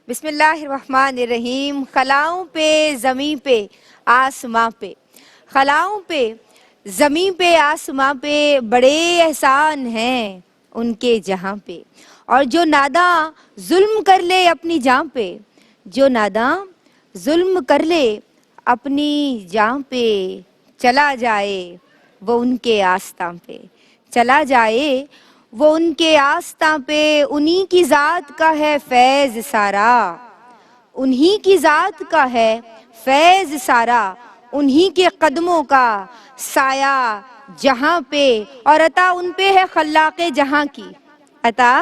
بسم اللہ الرحمن الرحیم. خلاؤں پہ زمیں پہ آسماں پہ، خلاؤں پہ زمیں پہ آسماں پہ بڑے احسان ہیں ان کے جہاں پہ. اور جو ناداں ظلم کر لے اپنی جاں پہ، جو ناداں ظلم کر لے اپنی جاں پہ، چلا جائے وہ ان کے آستاں پہ، چلا جائے وہ ان کے آستاں پہ. انہی کی ذات کا ہے فیض سارا، انہی کی ذات کا ہے فیض سارا. انہی کے قدموں کا سایہ جہاں پہ، اور عطا ان پہ ہے خلاق جہاں کی، عطا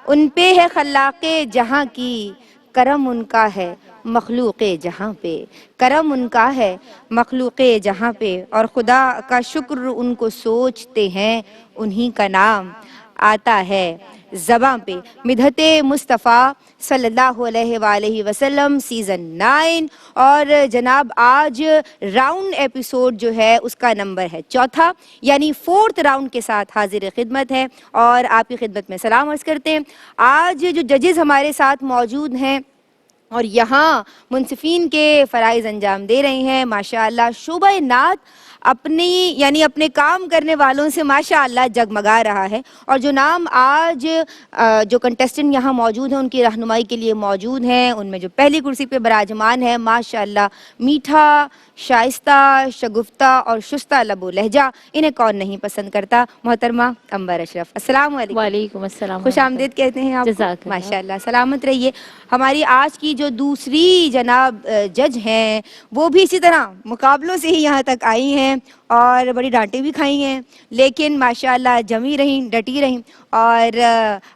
ان پہ ہے خلاق جہاں کی. کرم ان کا ہے مخلوق جہاں پہ، کرم ان کا ہے مخلوق جہاں پہ. اور خدا کا شکر ان کو سوچتے ہیں، انہی کا نام آتا ہے زباں پہ. مدحت مصطفیٰ صلی اللہ علیہ وآلہ وسلم سیزن 9. اور جناب آج راؤنڈ ایپیسوڈ جو ہے اس کا نمبر ہے 4، یعنی 4تھ راؤنڈ کے ساتھ حاضر خدمت ہے اور آپ کی خدمت میں سلام عرض کرتے ہیں. آج جو ججز ہمارے ساتھ موجود ہیں اور یہاں منصفین کے فرائض انجام دے رہے ہیں، ماشاءاللہ شعبہ نعت اپنی یعنی اپنے کام کرنے والوں سے ماشاءاللہ جگمگا رہا ہے. اور جو نام آج جو کنٹیسٹنٹ یہاں موجود ہیں ان کی رہنمائی کے لیے موجود ہیں، ان میں جو پہلی کرسی پہ براجمان ہے ماشاءاللہ میٹھا، شائستہ، شگفتہ اور شستہ لب و لہجہ، انہیں کون نہیں پسند کرتا، محترمہ عنبر اشرف. السلام علیکم. وعلیکم السلام خوش ورحمۃ آمدید کہتے ہیں آپ کو. جزاک اللہ. ماشاءاللہ سلامت رہیے. ہماری آج کی جو دوسری جناب جج ہیں وہ بھی اسی طرح مقابلوں سے ہی یہاں تک آئی ہیں اور بڑی ڈانٹیں بھی کھائی ہیں، لیکن ماشاءاللہ جمی رہیں، ڈٹی رہیں اور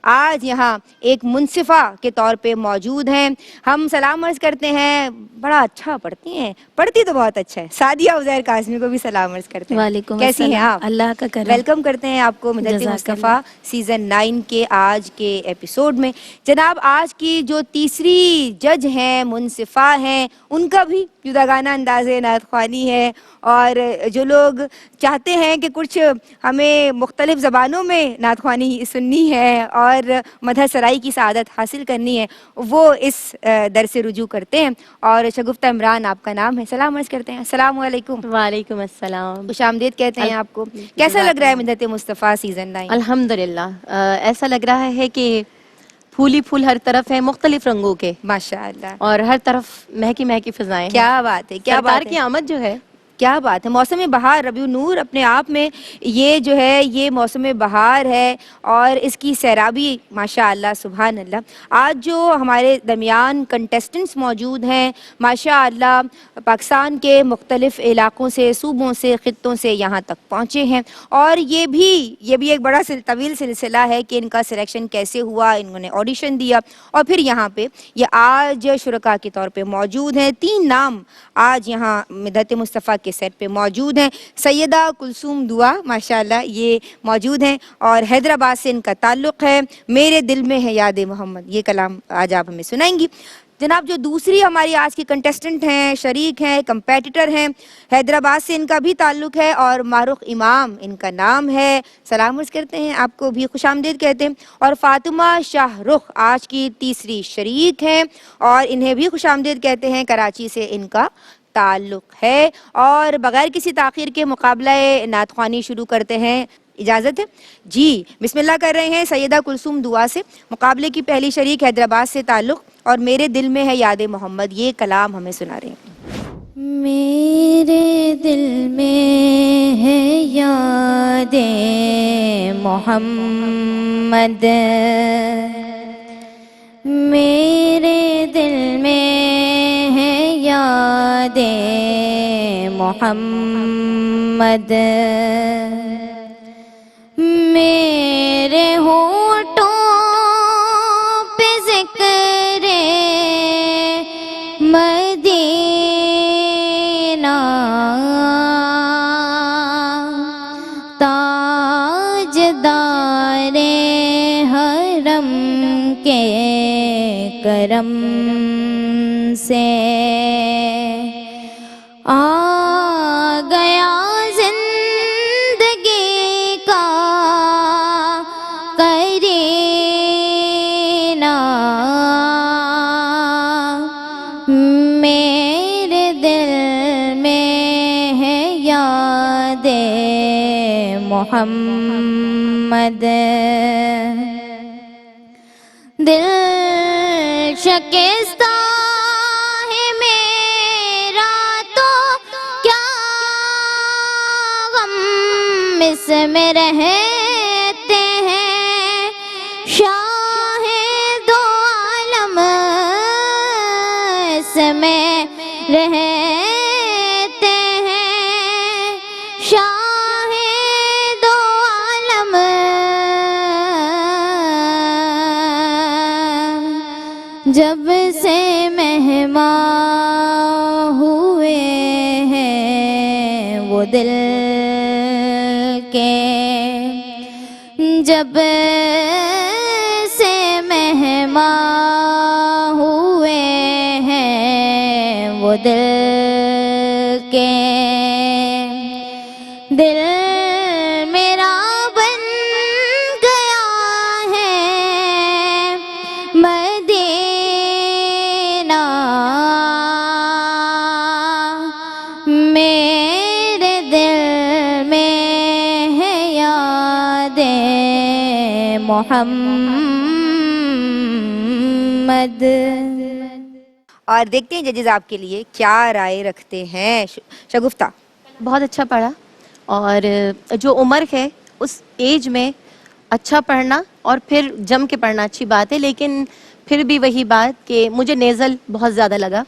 آج یہاں ایک منصفہ کے طور پہ موجود ہیں. ہم سلام عرض کرتے ہیں، بڑا اچھا پڑھتی ہیں، پڑھتی تو بہت اچھا ہے. سعدیہ عزیر قاسمی کو بھی سلام عرض کرتے ہیں. وعلیکم کیسی ہیں السلام. آپ؟ اللہ کا کرم. ویلکم کرتے ہیں آپ کو مدحت جزاک مصطفیٰ اللہ. سیزن 9 کے آج کے ایپیسوڈ میں. جناب آج کی جو تیسری جج ہیں، منصفہ ہیں، ان کا بھی جداگانہ انداز نعت خوانی ہے. اور جو لوگ چاہتے ہیں کہ کچھ ہمیں مختلف زبانوں میں نعت خوانی سننی ہے اور مدح سرائی کی سعادت حاصل کرنی ہے، وہ اس در سے رجوع کرتے ہیں. اور شگفتہ عمران آپ کا نام ہے، سلام عرض کرتے ہیں. السلام علیکم. وعلیکم السلام. خوش آمدید کہتے ہیں آپ کو. کیسا لگ جزاک رہا ہے اللہ. مدحت مصطفیٰ سیزن 9؟ الحمدللہ ایسا لگ رہا ہے کہ پھول ہی پھول ہر طرف ہیں، مختلف رنگوں کے، ماشاءاللہ اور ہر طرف مہکی مہکی فضائیں ہیں. کیا بات ہے، کیا سرکار بات ہے، کی آمد جو ہے کیا بات ہے. موسم بہار، ربیع النور اپنے آپ میں یہ جو ہے یہ موسم بہار ہے اور اس کی سیرابی ماشاءاللہ سبحان اللہ. آج جو ہمارے درمیان کنٹیسٹنٹس موجود ہیں ماشاءاللہ پاکستان کے مختلف علاقوں سے، صوبوں سے، خطوں سے یہاں تک پہنچے ہیں. اور یہ بھی ایک بڑا طویل سلسلہ ہے کہ ان کا سلیکشن کیسے ہوا. انہوں نے آڈیشن دیا اور پھر یہاں پہ یہ آج شرکاء کے طور پہ موجود ہیں. 3 نام آج یہاں مدحت مصطفیٰ کے سیٹ پہ موجود ہیں. سیدہ کلثوم دعا ماشاءاللہ یہ موجود ہیں اور حیدرآباد سے ان کا تعلق ہے. میرے دل میں ہے یاد محمد، یہ کلام آج آپ ہمیں سنائیں گی. جناب جو دوسری ہماری آج کی کنٹیسٹنٹ ہیں، شریک ہیں، کمپیٹیٹر ہیں، حیدرآباد سے ان کا بھی تعلق ہے اور معروف امام ان کا نام ہے. سلام عرض کرتے ہیں آپ کو بھی، خوش آمدید کہتے ہیں. اور فاطمہ شاہ رخ آج کی تیسری شریک ہیں اور انہیں بھی خوش آمدید کہتے ہیں. کراچی سے ان کا تعلق ہے. اور بغیر کسی تاخیر کے مقابلہ نعت خوانی شروع کرتے ہیں. اجازت ہے جی؟ بسم اللہ کر رہے ہیں سیدہ کلثوم دعا سے. مقابلے کی پہلی شریک حیدرآباد سے تعلق اور میرے دل میں ہے یاد محمد، یہ کلام ہمیں سنا رہے ہیں. میرے دل میں ہے یاد محمد، میرے دل میں ہے یاد محمد، میرے ہونٹوں پہ ذکر مدینہ، تاجدار حرم کے کرم سے آ گیا زندگی کا قرینہ، یاد محمد. دل شکستہ ہے میرا تو کیا غم اس میں رہتے ہیں. شاہ دو عالم اس میں رہتے ہیں. شاہ دو عالم جب سے مہمان ہوئے ہیں وہ دل کے. جب سے مہمان ہوئے ہیں وہ دل کے. دل میرا بن گیا ہے مدینہ. میرے دل میں ہے یاد محمد. اور دیکھتے ہیں ججز آپ کے لیے کیا رائے رکھتے ہیں. شگفتہ بہت اچھا پڑھا، اور جو عمر ہے اس ایج میں اچھا پڑھنا اور پھر جم کے پڑھنا اچھی بات ہے، لیکن پھر بھی وہی بات کہ مجھے نیزل بہت زیادہ لگا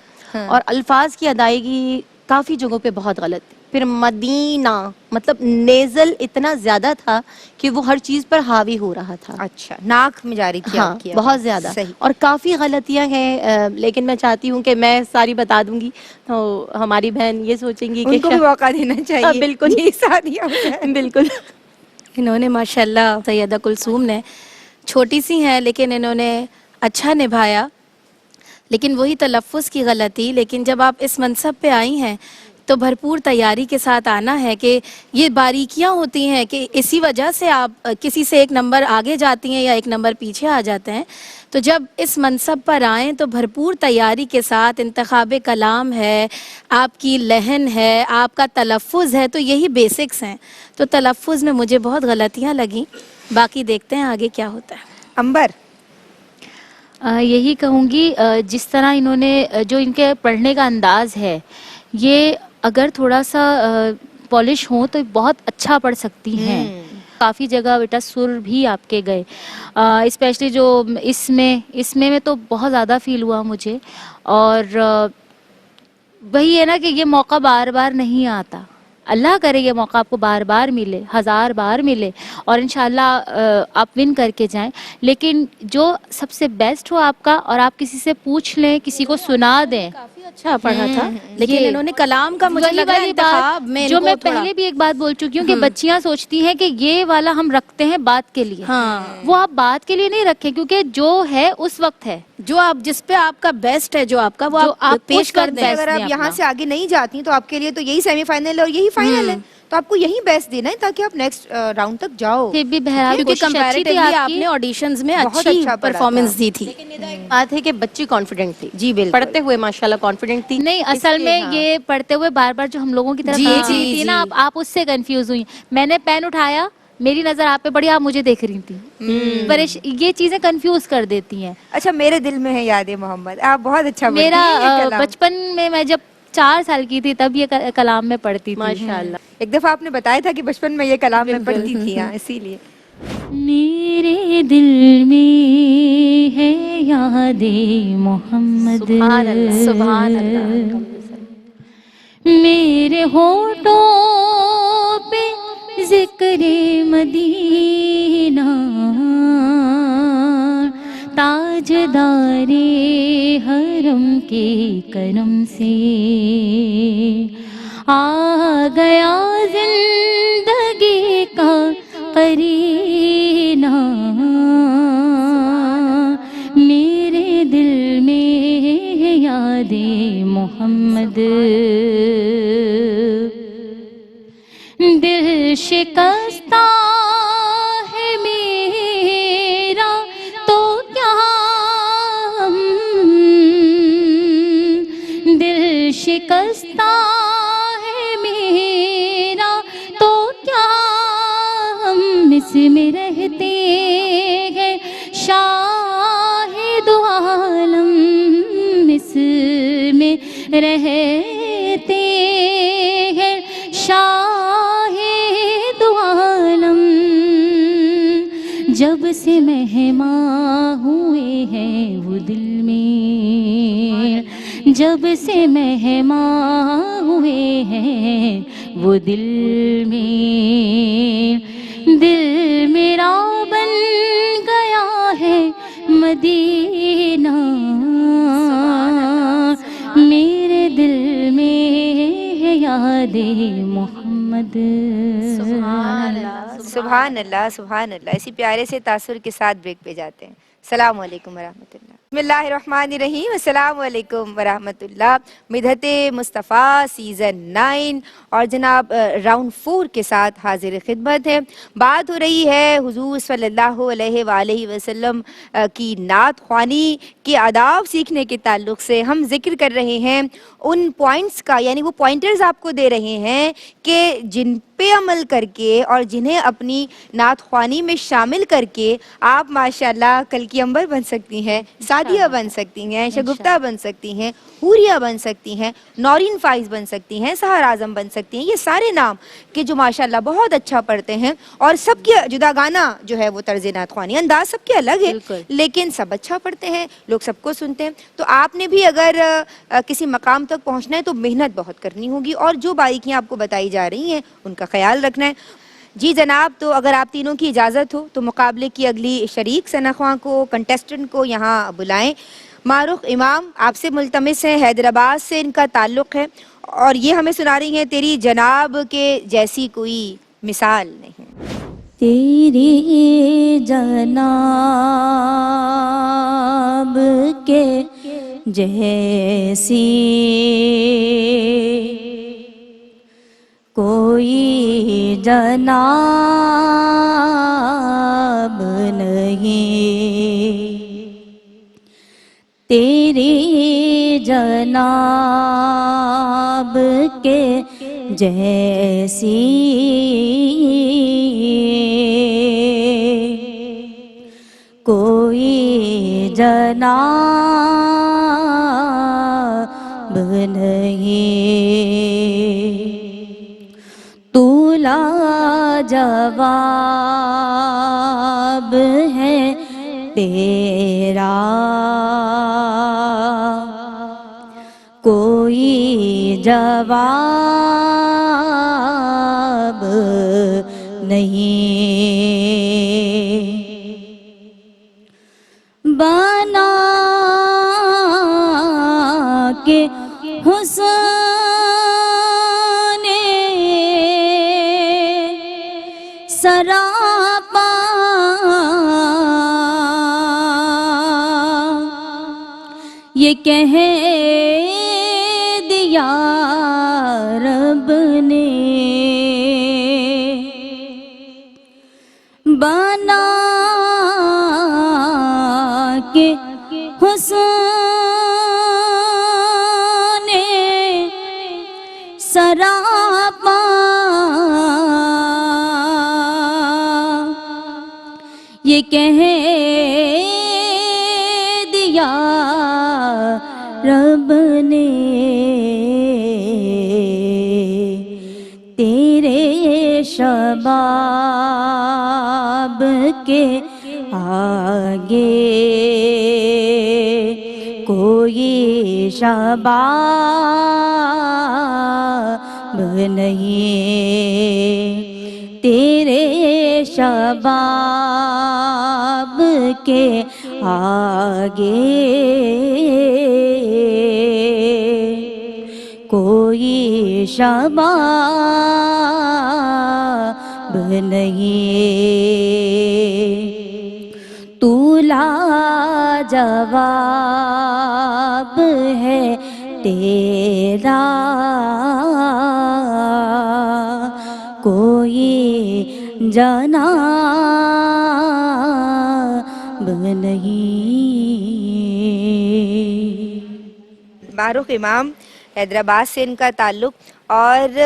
اور الفاظ کی ادائیگی کافی جگہوں پہ بہت غلط. پھر مدینہ مطلب نیزل اتنا زیادہ تھا کہ وہ ہر چیز پر حاوی ہو رہا تھا. اچھا ناک میں جاری تھی ہاں آپ کی بہت آواز. زیادہ، صحیح. اور کافی غلطیاں ہیں، لیکن میں چاہتی ہوں کہ میں ساری بتا دوں گی تو ہماری بہن یہ سوچیں گی کہ ان کو بھی موقع دینا چاہیے. بالکل یہ سادیہ ہو جائے. بالکل. انہوں نے ماشاءاللہ سیدہ کلثوم نے چھوٹی سی ہیں لیکن انہوں نے اچھا نبھایا. لیکن وہی تلفظ کی غلطی، لیکن جب آپ اس منصب پہ آئی ہیں تو بھرپور تیاری کے ساتھ آنا ہے کہ یہ باریکیاں ہوتی ہیں کہ اسی وجہ سے آپ کسی سے ایک نمبر آگے جاتی ہیں یا ایک نمبر پیچھے آ جاتے ہیں. تو جب اس منصب پر آئیں تو بھرپور تیاری کے ساتھ انتخاب کلام ہے، آپ کی لحن ہے، آپ کا تلفظ ہے، تو یہی بیسکس ہیں. تو تلفظ میں مجھے بہت غلطیاں لگیں، باقی دیکھتے ہیں آگے کیا ہوتا ہے. امبر یہی کہوں گی جس طرح انہوں نے جو ان کے پڑھنے کا انداز ہے یہ اگر تھوڑا سا پالش ہوں تو بہت اچھا پڑھ سکتی ہیں. کافی جگہ بیٹا سر بھی آپ کے گئے، اسپیشلی جو اس میں تو بہت زیادہ فیل ہوا مجھے. اور وہی ہے نا کہ یہ موقع بار بار نہیں آتا. اللہ کرے یہ موقع آپ کو بار بار ملے، 1000 بار ملے اور انشاءاللہ آپ ون کر کے جائیں. لیکن جو سب سے بیسٹ ہو آپ کا، اور آپ کسی سے پوچھ لیں، کسی کو سنا دیں. کافی اچھا پڑھا تھا، لیکن یہ انہوں نے کلام کا مجھے وہی لگ رہا ہے والی انتخاب بات میں جو ان میں کو تھوڑا پہلے بھی ایک بات بول چکی ہوں کہ بچیاں سوچتی ہیں کہ یہ والا ہم رکھتے ہیں بات کے لیے. وہ آپ بات کے لیے نہیں رکھیں، کیونکہ جو ہے اس وقت ہے، جو آپ جس پہ آپ کا بیسٹ ہے، جو آپ کا وہ جو آپ آپ پیش اس کر وقت دیں. اگر دیں آپ یہاں اپنا. سے آگے نہیں جاتی تو آپ کے لیے تو یہی سیمی فائنل ہے اور یہی فائنل ہے، تو آپ کو یہی بیسٹ دینا ہے تاکہ آپ نیکسٹ راؤنڈ تک جاؤ. پھر بھی بہرحال کیونکہ کوشش اچھی تھی کمپیریٹیولی آپ آپ کی. نے آڈیشنز میں بہت اچھی اچھا پڑھا پرفارمنس تھا. دی تھی. بات ہے کہ بچی کانفیڈنٹ تھی. جی بالکل. پڑھتے ہوئے ماشاءاللہ کانفیڈنٹ تھی. نہیں، اس اصل لیے میں ہاں. یہ پڑھتے ہوئے بار بار جو ہم لوگوں کی طرف جی، دیکھ جی، رہی تھی نا، جی. آپ اس سے کنفیوز ہوئی. میں نے پین اٹھایا، میری نظر آپ پہ پڑی، آپ مجھے دیکھ رہی تھی. یہ چیزیں کنفیوز کر دیتی ہیں. اچھا میرے دل میں ہے یاد محمد، آپ بہت اچھا پڑھتی ہیں یہ میرا کلام. بچپن میں جب 4 سال کی تھی تب یہ کلام میں پڑھتی تھی. ماشاءاللہ. ایک دفعہ آپ نے بتایا تھا کہ بچپن میں یہ کلام میں پڑھتی تھی، ہاں اسی لیے. میرے دل میں ہے یاد محمد. سبحان اللہ، سبحان اللہ. میرے ہونٹوں پہ ذکر مدینہ، تاجدار حرم کے کرم سے آ گیا زندگی کا قرینہ. میرے دل میں ہے یاد محمد. دل شکستہ ہے میرا تو کیا دل شکستہ ہے میرا اس میں رہتے ہیں شاہ دو عالم، اس میں رہتے ہیں شاہ دو عالم، جب سے مہماں ہوئے ہیں وہ دل میں، جب سے مہماں ہوئے ہیں وہ دل میں، دل میرا بن گیا ہے مدینہ، میرے دل میں ہے یاد محمد۔ سبحان اللہ سبحان اللہ۔ اسی پیارے سے تاثر کے ساتھ بریک پہ جاتے ہیں۔ السلام علیکم ورحمۃ اللہ۔ بسم اللہ الرحمن الرحیم۔ السلام علیکم ورحمۃ اللہ۔ مدحت مصطفیٰ سیزن 9 اور جناب راؤنڈ 4 کے ساتھ حاضر خدمت ہے۔ بات ہو رہی ہے حضور صلی اللہ علیہ وآلہ وسلم کی نعت خوانی کے آداب سیکھنے کے تعلق سے۔ ہم ذکر کر رہے ہیں ان پوائنٹس کا، یعنی وہ پوائنٹرز آپ کو دے رہے ہیں کہ جن پہ عمل کر کے اور جنہیں اپنی نعت خوانی میں شامل کر کے آپ ماشاءاللہ کل کی امبر بن سکتی ہیں، سعدیہ بن سکتی ہیں، شگفتہ بن سکتی ہیں، حوریہ بن سکتی ہیں، نورین فائز بن سکتی ہیں، سحر اعظم بن سکتی ہیں۔ یہ سارے نام کہ جو ماشاءاللہ بہت اچھا پڑھتے ہیں، اور سب کی جداگانہ جو ہے وہ طرز نعت خوانی انداز سب کے الگ ہے، لیکن سب اچھا پڑھتے ہیں، لوگ سب کو سنتے ہیں۔ تو آپ نے بھی اگر کسی مقام تک پہنچنا ہے تو محنت بہت کرنی ہوگی، اور جو باریکیاں آپ کو بتائی جا رہی ہیں ان کا خیال رکھنا ہے۔ جی جناب، تو اگر آپ تینوں کی اجازت ہو تو مقابلے کی اگلی شریک ثناءخواں کو، کنٹیسٹنٹ کو یہاں بلائیں۔ معروف امام آپ سے ملتمس ہیں، حیدرآباد سے ان کا تعلق ہے، اور یہ ہمیں سنا رہی ہیں تیری جناب کے جیسی کوئی مثال نہیں۔ تیری جناب کے جیسی کوئی جناب نہیں، تیری جناب کے جیسی کوئی جناب نہیں، تو لاجواب ہے تیرا کوئی جواب نہیں، بنا کے حسن سراپا یہ کہہ دیا رب نے، بنا کے حسن سراپا یہ کہہ دیا رب نے، تیرے شباب کے آگے کوئی شباب نہیں، تیرے شباب کے آگے کوئی شباب نہیں، تو لاجواب ہے تیرا کوئی جناب نہیں۔ معروف امام حیدرآباد سے ان کا تعلق، اور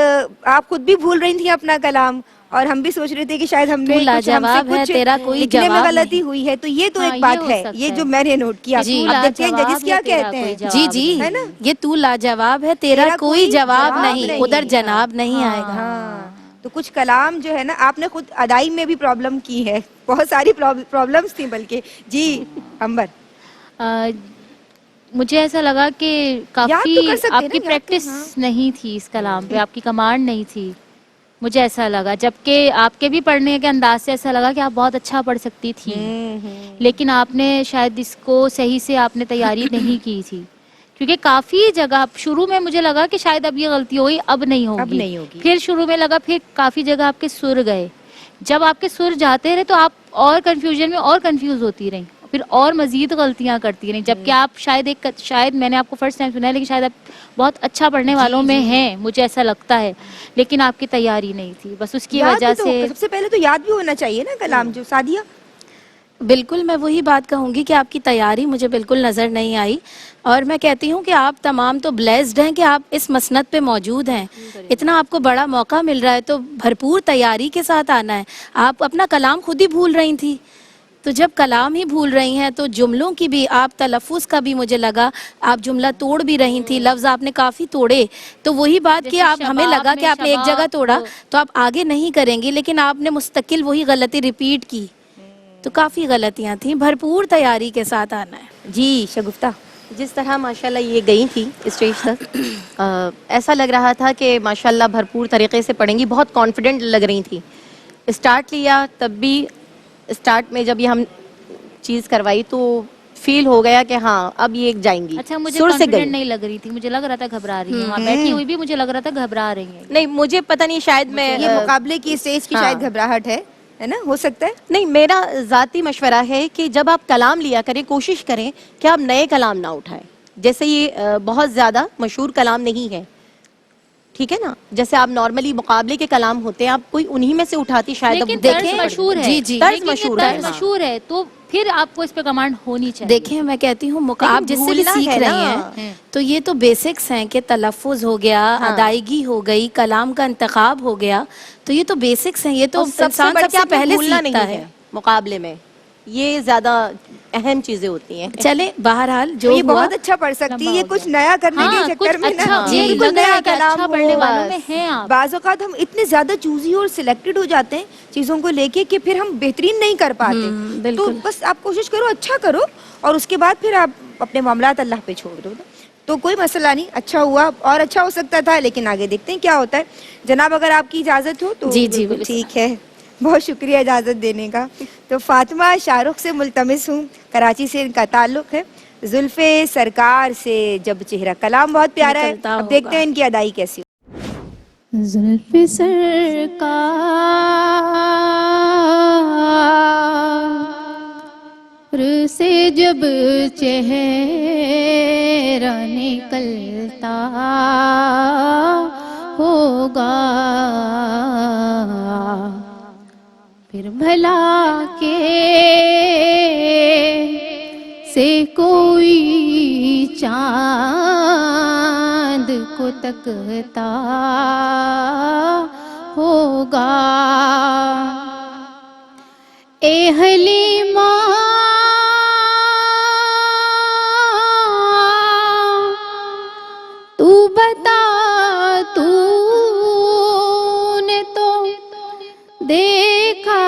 آپ خود بھی بھول رہی تھیں اپنا کلام، اور ہم بھی سوچ رہے تھے کہ شاید ہم نے تو کچھ ہم سے لاجواب ہے، کچھ تیرا کوئی لکھنے میں جواب غلطی نہیں۔ ہوئی ہے، تو یہ تو ہاں، ایک یہ بات ہو ہے، سکتا یہ جو ہے۔ میں نے نوٹ کیا. جی، اب دیکھتے ہیں لاجواب ججز کیا یا تیرا کہتے کوئی ہیں. جی جواب جی، ہے نا؟ یہ تو لاجواب ہے، تیرا کوئی جواب نہیں، ادھر ہے. جناب نہیں ہاں۔ آئے گا۔ ہاں، تو کچھ کلام جو ہے نا آپ نے خود ادائی میں بھی پرابلم کی ہے، بہت ساری پرابلمس تھیں بلکہ. جی امبر، آ، مجھے ایسا لگا کہ یاد کافی تو کر سکتے ہیں آپ کی نا، یاد تو پریکٹس ہاں. نہیں تھی اس کلام پہ، آپ کی کمانڈ نہیں تھی، مجھے ایسا لگا. جبکہ آپ کے بھی پڑھنے کے انداز سے ایسا لگا کہ آپ بہت اچھا پڑھ سکتی تھیں، لیکن آپ نے شاید اس کو صحیح سے آپ نے تیاری نہیں کی تھی. کیونکہ کافی جگہ شروع میں مجھے لگا کہ شاید اب یہ غلطی ہوئی، اب نہیں اب ہوگی. نہیں ہوگی. پھر شروع میں لگا، پھر کافی جگہ آپ کے سر گئے. جب آپ کے سر جاتے رہے تو آپ اور کنفیوژن میں اور کنفیوز ہوتی رہیں، پھر اور مزید غلطیاں کرتی رہیں. جبکہ آپ شاید میں نے آپ کو فرسٹ ٹائم سنا ہے، لیکن شاید آپ بہت اچھا پڑھنے والوں میں ہیں، مجھے ایسا لگتا ہے، لیکن آپ کی تیاری نہیں تھی، بس اس کی یاد بھی وجہ تو سے. سب سے پہلے تو یاد بھی ہونا چاہیے نا کلام. جو سعدیہ، بالکل میں وہی بات کہوں گی کہ آپ کی تیاری مجھے بالکل نظر نہیں آئی، اور میں کہتی ہوں کہ آپ تمام تو بلیسڈ ہیں کہ آپ اس مسند پہ موجود ہیں. اتنا آپ کو بڑا موقع مل رہا ہے تو بھرپور تیاری کے ساتھ آنا ہے. آپ اپنا کلام خود ہی بھول رہی تھی، تو جب کلام ہی بھول رہی ہیں تو جملوں کی بھی، آپ تلفظ کا بھی مجھے لگا آپ جملہ توڑ بھی رہی تھی، لفظ آپ نے کافی توڑے. تو وہی بات کہ جیسے آپ ہمیں شباب لگا کہ میں آپ نے ایک جگہ توڑا وہ تو آپ آگے نہیں کریں گی، لیکن آپ نے مستقل وہی غلطی ریپیٹ کی، تو کافی غلطیاں تھیں. بھرپور تیاری کے ساتھ آنا ہے. جی شگفتہ. جس طرح ماشاءاللہ یہ گئی تھی اسٹیج تک، ایسا لگ رہا تھا کہ ماشاءاللہ بھرپور طریقے سے پڑھیں گی، بہت کانفیڈنٹ لگ رہی تھی. اسٹارٹ لیا تب بھی، اسٹارٹ میں جب یہ ہم چیز کروائی تو فیل ہو گیا کہ ہاں اب یہ جائیں گی، اچھا مجھے سر سے گئی. کانفیڈنٹ نہیں لگ رہی تھی، مجھے لگ رہا تھا گھبرا رہی ہیں، وہاں بیٹھی ہوئی بھی مجھے لگ رہا تھا گھبرا رہی ہیں. نہیں مجھے پتہ نہیں، شاید میں یہ مقابلے کی اسٹیج کی ہاں شاید گھبراہٹ ہے نا، ہو سکتا ہے. نہیں، میرا ذاتی مشورہ ہے کہ جب آپ کلام لیا کریں کوشش کریں کہ آپ نئے کلام نہ اٹھائیں. جیسے یہ بہت زیادہ مشہور کلام نہیں ہے، ٹھیک ہے نا، جیسے آپ نارملی مقابلے کے کلام ہوتے ہیں، آپ کوئی انہی میں سے اٹھاتی شاید اب لیکن وہ طرز پڑھ مشہور لیتے. ہے، جی جی، طرز لیکن یہ مشہور ہے، طرز ہاں. مشہور ہے تو پھر آپ کو اس پہ کمانڈ ہونی چاہیے. دیکھیں میں کہتی ہوں آپ لیکن جس سے بھی بھولنا سیکھ ہے رہی نا. ہیں تو یہ تو بیسکس ہیں کہ تلفظ ہو گیا، ہاں. ادائیگی ہو گئی، کلام کا انتخاب ہو گیا، تو یہ تو بیسکس ہیں، یہ تو اور سب سے انسان بڑھ سب کے سے آپ نے پہلے بھولنا سیکھتا نہیں ہے. ہے مقابلے میں، یہ زیادہ اہم چیزیں ہوتی ہیں. چلیں بہرحال تو جو یہ ہوا. بہت اچھا پڑھ سکتی ہے، لمبا یہ ہو گیا. کچھ نیا کرنے کے ہاں چکر کچھ میں نا اچھا، جی مجھے بالکل لگ رہا نیا ہے کہ کلام اچھا ہو. پڑھنے والوں میں بس ہیں آپ. بعض اوقات ہم اتنے زیادہ چوزی اور سلیکٹڈ ہو جاتے ہیں چیزوں کو لے کے کہ پھر ہم بہترین نہیں کر پاتے. تو بالکل. بس آپ کوشش کرو اچھا کرو، اور اس کے بعد پھر آپ اپنے معاملات اللہ پہ چھوڑ دو. تو کوئی مسئلہ نہیں، اچھا ہوا، اور اچھا ہو سکتا تھا، لیکن آگے دیکھتے ہیں کیا ہوتا ہے. جناب اگر آپ کی اجازت ہو تو جی جی بالکل بالکل. ٹھیک ہے، بہت شکریہ اجازت دینے کا. تو فاطمہ شاہ رخ سے ملتمس ہوں، کراچی سے ان کا تعلق ہے. زلف سرکار سے جب چہرہ، کلام بہت پیارا ہے، نکلتا اب دیکھتے ہوگا. ہیں ان کی ادائی کیسی. زلف سرکار سے جب چہرہ نکلتا ہوگا، پھر بھلا کے سے کوئی چاند کو تکتا ہوگا. اے حلیمہ تو بتا، تو نے تو دیکھا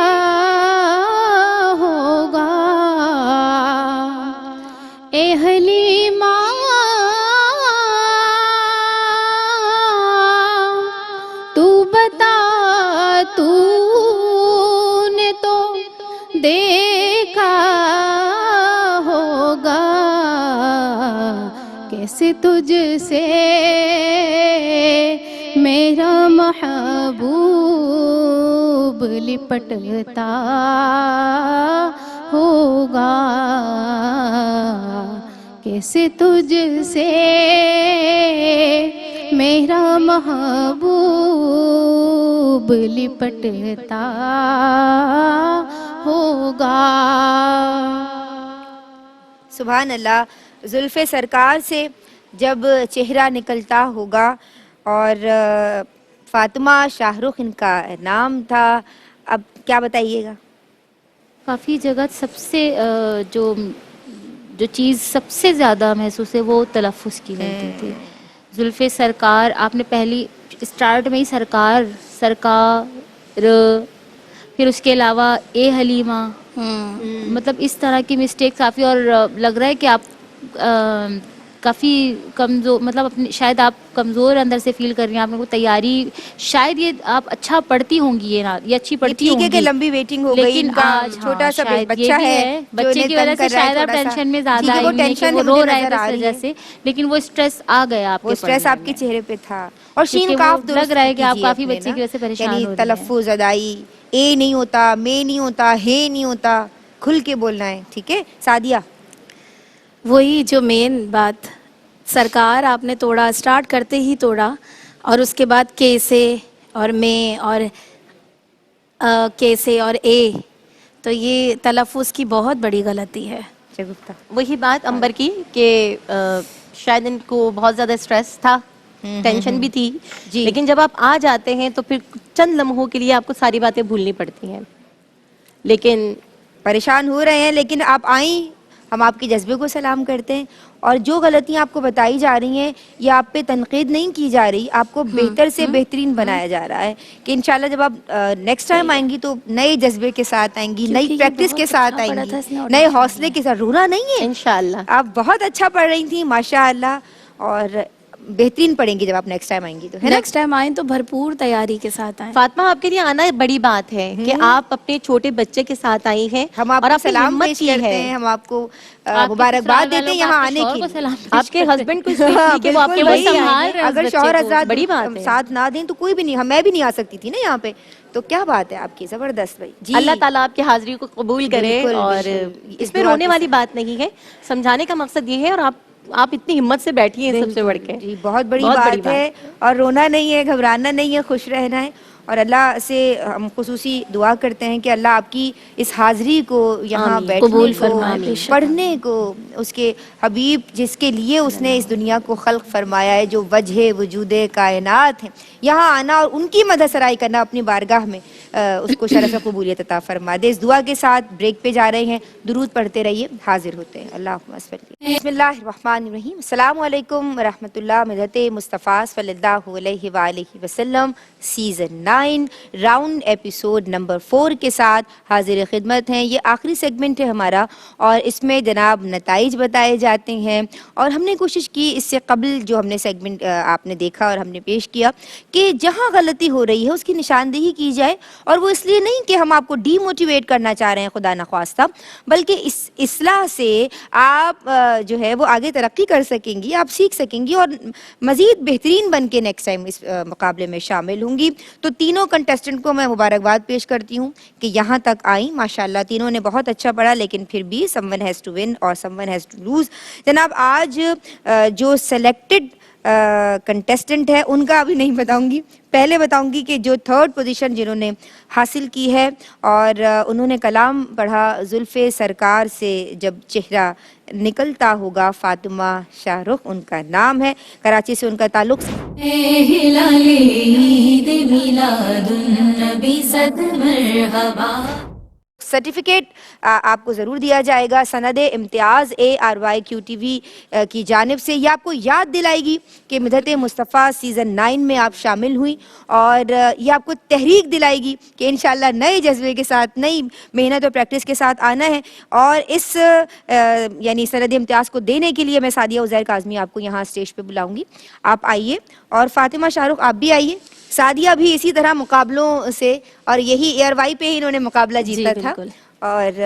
ہوگا. اے حلیمہ تو بتا، تو نے تو دیکھا ہوگا. کیسے تجھ سے میرا محبوب لپٹتا ہوگا. کیسے تجھ سے میرا محبوب لپٹتا ہوگا. سبحان اللہ. زلف سرکار سے جب چہرہ نکلتا ہوگا، اور فاطمہ شاہ رخ ان کا نام تھا. اب کیا بتائیے گا؟ کافی جگہ سب سے جو چیز سب سے زیادہ محسوس ہے وہ تلفظ کی غلطی تھی. زلف سرکار آپ نے پہلی اسٹارٹ میں ہی سرکار پھر اس کے علاوہ اے حلیمہ، مطلب اس طرح کی مسٹیک کافی. اور لگ رہا ہے کہ آپ کافی کمزور، مطلب اپنی شاید آپ کمزور اندر سے فیل کر رہی ہیں. آپ نے کو تیاری شاید یہ آپ اچھا پڑھتی ہوں گی، یہ اچھی پڑھتی ٹھیک ہوں ہے گی، کہ لمبی ویٹنگ ہو گئی. لیکن ان کا آج چھوٹا سا شاید یہ بچہ بھی ہے جو بچے انہیں کی وجہ تنگ سے کر رہا ہے شاید آپ تھوڑا سا. ٹینشن میں ٹھیک زیادہ ہے، آئی وہ ہوئی ہیں کہ ٹینشن وہ مجھے رو رہا ہے نظر تو آ اس رہی وجہ ہے. سے، لیکن وہ اسٹریس آ گیا آپ وہ کے اسٹریس پڑھنے آپ کے میں، چہرے پہ تھا. اور شین کیونکہ وہ کاف لگ درست رہا ہے کہ آپ کیجیے کافی اپنے بچے نا، کی وجہ سے پریشان یعنی ہو رہی ہیں. تلفظ ادائی اے نہیں ہوتا، میں نہیں ہوتا، ہے نہیں ہوتا، کھل کے بولنا ہے. ٹھیک ہے سعدیہ؟ وہی جو مین بات سرکار آپ نے توڑا، اسٹارٹ کرتے ہی توڑا، اور اس کے بعد کیسے اور میں اور کیسے اور اے، تو یہ تلفظ کی بہت بڑی غلطی ہے. شگفتہ. وہی بات امبر کی کہ شاید ان کو بہت زیادہ اسٹریس تھا، ٹینشن بھی تھی، جی. لیکن جب آپ آ جاتے ہیں تو پھر چند لمحوں کے لیے آپ کو ساری باتیں بھولنی پڑتی ہیں. لیکن پریشان ہو رہے ہیں، لیکن آپ آئیں، ہم آپ کے جذبے کو سلام کرتے ہیں. اور جو غلطیاں آپ کو بتائی جا رہی ہیں یہ آپ پہ تنقید نہیں کی جا رہی، آپ کو بہتر سے بہترین بنایا جا رہا ہے کہ انشاءاللہ جب آپ نیکسٹ ٹائم آئیں گی تو نئے جذبے کے ساتھ آئیں گی، نئی کیونکہ یہ پریکٹس کے بہت ساتھ اچھا آئیں پڑھا گی، تھا اس نے نئے آڈیشن حوصلے میں. کے ساتھ. رونا نہیں ہے، انشاءاللہ آپ بہت اچھا پڑھ رہی تھیں ماشاءاللہ، اور بہترین پڑھیں گی جب آپ نیکسٹ ٹائم آئیں گی تو، ہے نا؟ نیکسٹ ٹائم آئیں تو بھرپور تیاری کے ساتھ آئیں. فاطمہ، آپ کے لیے آنا بڑی بات ہے کہ آپ اپنے چھوٹے بچے کے ساتھ آئی ہیں ہم آپ اور کو آپ نے سلام ہمت پیش کی کرتے ہے. ہیں، ہم آپ کو آپ کے مبارکباد سسرال دیتے والوں ہیں کو، یہاں آپ کے آنے شوہر کے کو لیے. سلام پیش آپ کے کرتے ہسبینڈ کو ہیں. اسپیشلی کہ وہ آپ کے بالکل وہیں وہی آئے سنبھال ہیں. رہے ہیں اس اگر بچے شوہر کو. حضرات بڑی بات ہے. ساتھ نہ دیں تو کوئی بھی نہیں، میں بھی نہیں آ سکتی تھی نا یہاں پہ. تو کیا بات ہے آپ کی، زبردست بھائی. جی اللہ تعالیٰ آپ کی حاضری کو قبول کرے. بالکل اور بالکل، اس میں دعا رونے کے والی ساتھ. بات نہیں ہے، سمجھانے کا مقصد یہ ہے. اور آپ اتنی ہمت سے بیٹھی ہیں سب سے بڑھ بالکل کے، جی، بہت بڑی بات ہے. اور رونا نہیں ہے، گھبرانا نہیں ہے، خوش رہنا ہے. اور اللہ سے ہم خصوصی دعا کرتے ہیں کہ اللہ آپ کی اس حاضری کو، یہاں آمین بیٹھنے قبول کو، فرمائے، بے شک. پڑھنے کو، اس کے حبیب جس کے لیے اس نے اس دنیا کو خلق فرمایا ہے، جو وجہ وجود کائنات ہیں، یہاں آنا اور ان کی مدح سرائی کرنا اپنی بارگاہ میں، اس کو شرف قبولیت عطا فرما دے. اس دعا کے ساتھ بریک پہ جا رہے ہیں، درود پڑھتے رہیے، حاضر ہوتے ہیں. اللہم صلی. بسم اللہ الرحمن الرحیم. السلام علیکم ورحمۃ اللہ. مدحت مصطفیٰ صلی اللہ علیہ وآلہ وسلم سیزن 9 راؤنڈ ایپیسوڈ نمبر 4 کے ساتھ حاضر خدمت ہیں. یہ آخری سیگمنٹ ہے ہمارا، اور اس میں جناب نتائج بتائے جاتے ہیں. اور ہم نے کوشش کی اس سے قبل جو ہم نے سیگمنٹ آپ نے دیکھا اور ہم نے پیش کیا کہ جہاں غلطی ہو رہی ہے اس کی نشاندہی کی جائے. اور وہ اس لیے نہیں کہ ہم آپ کو ڈی موٹیویٹ کرنا چاہ رہے ہیں خدا نخواستہ، بلکہ اس اصلاح سے آپ جو ہے وہ آگے ترقی کر سکیں گی، آپ سیکھ سکیں گی اور مزید بہترین بن کے نیکسٹ ٹائم اس مقابلے میں شامل ہوں گی. تو تینوں کنٹیسٹنٹ کو میں مبارکباد پیش کرتی ہوں کہ یہاں تک آئیں. ماشاءاللہ تینوں نے بہت اچھا پڑھا، لیکن پھر بھی someone has to win اور someone has to lose. جناب آج جو سلیکٹڈ کنٹیسٹنٹ ہے ان کا ابھی نہیں بتاؤں گی، پہلے بتاؤں گی کہ جو تھرڈ پوزیشن جنہوں نے حاصل کی ہے اور انہوں نے کلام پڑھا زلف سرکار سے جب چہرہ نکلتا ہوگا، فاطمہ شاہ رخ ان کا نام ہے، کراچی سے ان کا تعلق. سرٹیفکیٹ آپ کو ضرور دیا جائے گا، سند امتیاز ARYQTV کی جانب سے. یہ آپ کو یاد دلائے گی کہ مدحت مصطفیٰ سیزن 9 میں آپ شامل ہوئیں، اور یہ آپ کو تحریک دلائے گی کہ انشاءاللہ نئے جذبے کے ساتھ، نئی محنت اور پریکٹس کے ساتھ آنا ہے. اور اس یعنی سند امتیاز کو دینے کے لیے میں سعدیہ عزیر کاظمی آپ کو یہاں اسٹیج پہ بلاؤں گی. آپ آئیے، اور فاطمہ شاہ رخ آپ بھی آئیے. سعدیہ بھی اسی طرح مقابلوں سے، اور یہی ARY پہ ہی انہوں نے مقابلہ جیتا تھا، اور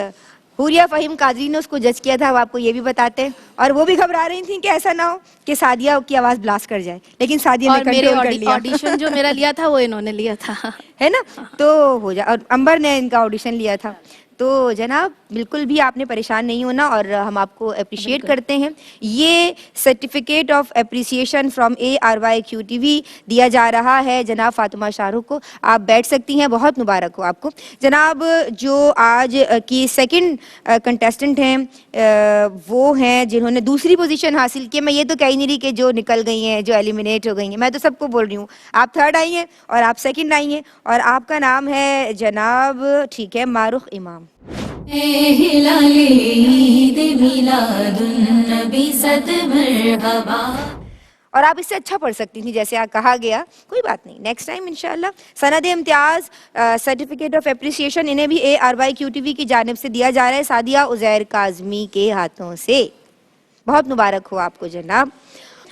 حوریہ فہیم قادری نے اس کو جج کیا تھا، وہ آپ کو یہ بھی بتاتے ہیں. اور وہ بھی گھبرا رہی تھیں کہ ایسا نہ ہو کہ سعدیہ کی آواز بلاسٹ کر جائے، لیکن سعدیہ نے اور میرے کنٹرول کر لیا. آڈیشن جو میرا لیا تھا وہ انہوں نے لیا تھا. ہے نا، تو ہو جائے. اور امبر نے ان کا آڈیشن لیا تھا. تو جناب بالکل بھی آپ نے پریشان نہیں ہونا اور ہم آپ کو اپریشیٹ کرتے ہیں. یہ certificate of appreciation from ARYQTV دیا جا رہا ہے جناب فاطمہ شاہ رخ کو. آپ بیٹھ سکتی ہیں, بہت مبارک ہو آپ کو. جناب جو آج کی سیکنڈ کنٹیسٹنٹ ہیں وہ ہیں جنہوں نے دوسری پوزیشن حاصل کی. میں یہ تو کہہ ہی نہیں رہی کہ جو نکل گئی ہیں, جو ایلیمنیٹ ہو گئی ہیں, میں تو سب کو بول رہی ہوں آپ تھرڈ آئی ہیں اور آپ سیکنڈ آئی ہیں اور آپ کا نام ہے جناب ٹھیک ہے مارخ امام. اے ہلال عید میلاد النبی صد مرحبا. اور آپ اس سے اچھا پڑھ سکتی تھیں جیسے آپ کہا گیا, کوئی بات نہیں, نیکسٹ ٹائم انشاءاللہ. سند امتیاز سرٹیفکیٹ آف اپریسیشن انہیں بھی ARYQTV کی جانب سے دیا جا رہا ہے سعدیہ عزیر کاظمی کے ہاتھوں سے. بہت مبارک ہو آپ کو جناب.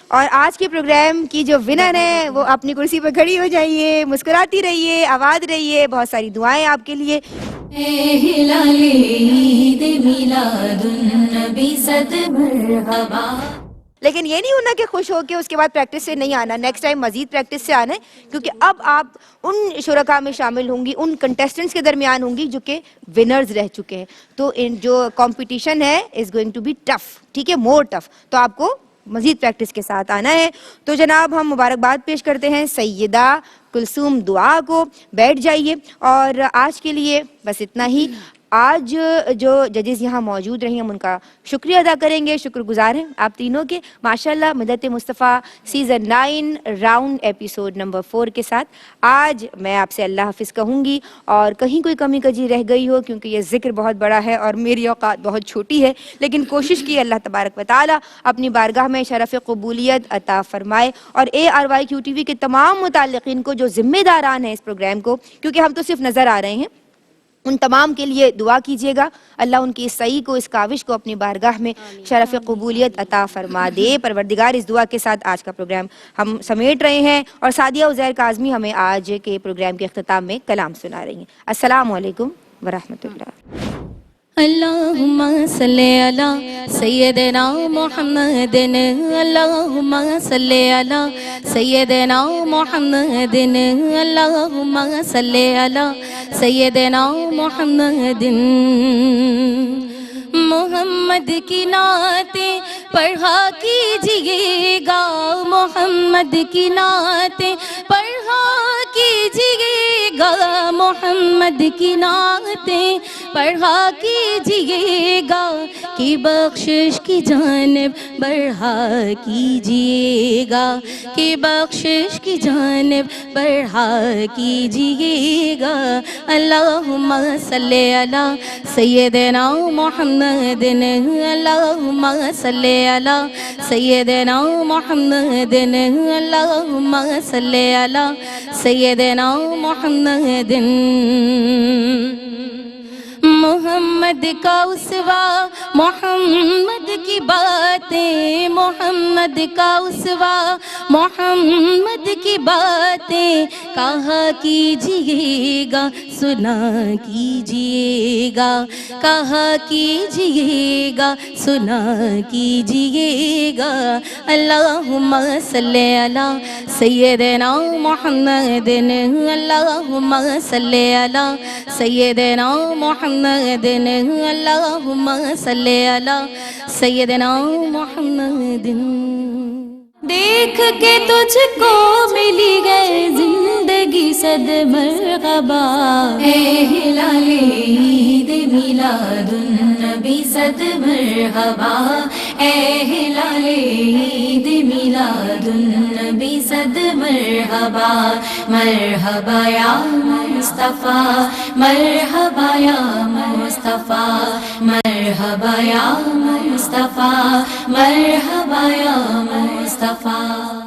اور آج کے پروگرام کی جو ونر ہیں وہ اپنی کرسی پہ کھڑی ہو جائیے, مسکراتی رہیے, آباد رہیے, بہت ساری دعائیں آپ کے لیے. اے ہلال عید میلاد النبی صد مرحبا. لیکن یہ نہیں ہونا کہ خوش ہو کے اس کے بعد پریکٹس سے نہیں آنا, نیکسٹ ٹائم مزید پریکٹس سے آنا ہے, کیونکہ اب آپ ان شرکاء میں شامل ہوں گی, ان کنٹیسٹنٹس کے درمیان ہوں گی جو کہ ونرز رہ چکے ہیں. تو ان جو کمپٹیشن ہے is going to be tough, ٹھیک ہے, مور ٹف. تو آپ کو مزید پریکٹس کے ساتھ آنا ہے. تو جناب ہم مبارکباد پیش کرتے ہیں سیدہ کلثوم دعا کو. بیٹھ جائیے. اور آج کے لیے بس اتنا ہی. آج جو ججز یہاں موجود رہی ہم ان کا شکریہ ادا کریں گے, شکر گزار ہیں آپ تینوں کے ماشاءاللہ. مدت مصطفیٰ سیزن 9 راؤنڈ ایپیسوڈ نمبر 4 کے ساتھ آج میں آپ سے اللہ حافظ کہوں گی. اور کہیں کوئی کمی کجی رہ گئی ہو کیونکہ یہ ذکر بہت بڑا ہے اور میری اوقات بہت چھوٹی ہے, لیکن کوشش کی اللہ تبارک و تعالی اپنی بارگاہ میں شرف قبولیت عطا فرمائے. اور ARYQTV کے تمام متعلقین کو جو ذمہ داران ہیں اس پروگرام کو, کیونکہ ہم تو صرف نظر آ رہے ہیں, ان تمام کے لیے دعا کیجیے گا. اللہ ان کی اس سعی کو, اس کاوش کو اپنی بارگاہ میں شرف قبولیت عطا فرما دے. پروردگار اس دعا کے ساتھ آج کا پروگرام ہم سمیٹ رہے ہیں اور سعدیہ عزیر کاظمی ہمیں آج کے پروگرام کے اختتام میں کلام سنا رہی ہیں. السلام علیکم ورحمۃ اللہ. اللہم صلی علی سیدنا محمد, اللہم صلی علی سیدنا محمد, اللہم صلی علی سیدنا محمد. محمد کی نعتیں پڑھا کیجئے گا, محمد کی نعتیں پڑھا کیجئے گا, محمد کی نعتیں پڑھا کیجئے گا, کہ بخشش کی جانب بڑھا کیجئے گا, کہ بخشش کی جانب بڑھا کیجئے گا. اللہم صلی علی سیدنا محمد, اللہم صلی علی سیدنا محمد, اللہم صلی علی سیدنا محمد. محمد کا اسوہ محمد کی باتیں, محمد کا اسوہ محمد کی باتیں کہا کیجئے گا, سنا کیجئے گا, کہا کیجئے گا, سنا کیجئے گا. اللہم صلی علی سیدنا محمد, اللہم صلی علی سیدنا محمد, اللہم صلی علی سیدنا محمد. دیکھ کے تجھ کو ملی گئے زندگی صد مرحبا, اے ہلال عید میلاد النبی صد مرحبا, اے ہلال عید میلاد النبی صد مرحبا. مرحبا یا مصطفیٰ, مرحبا یا مصطفیٰ, مرحبا یا مصطفیٰ, مرحبا یا مصطفیٰ.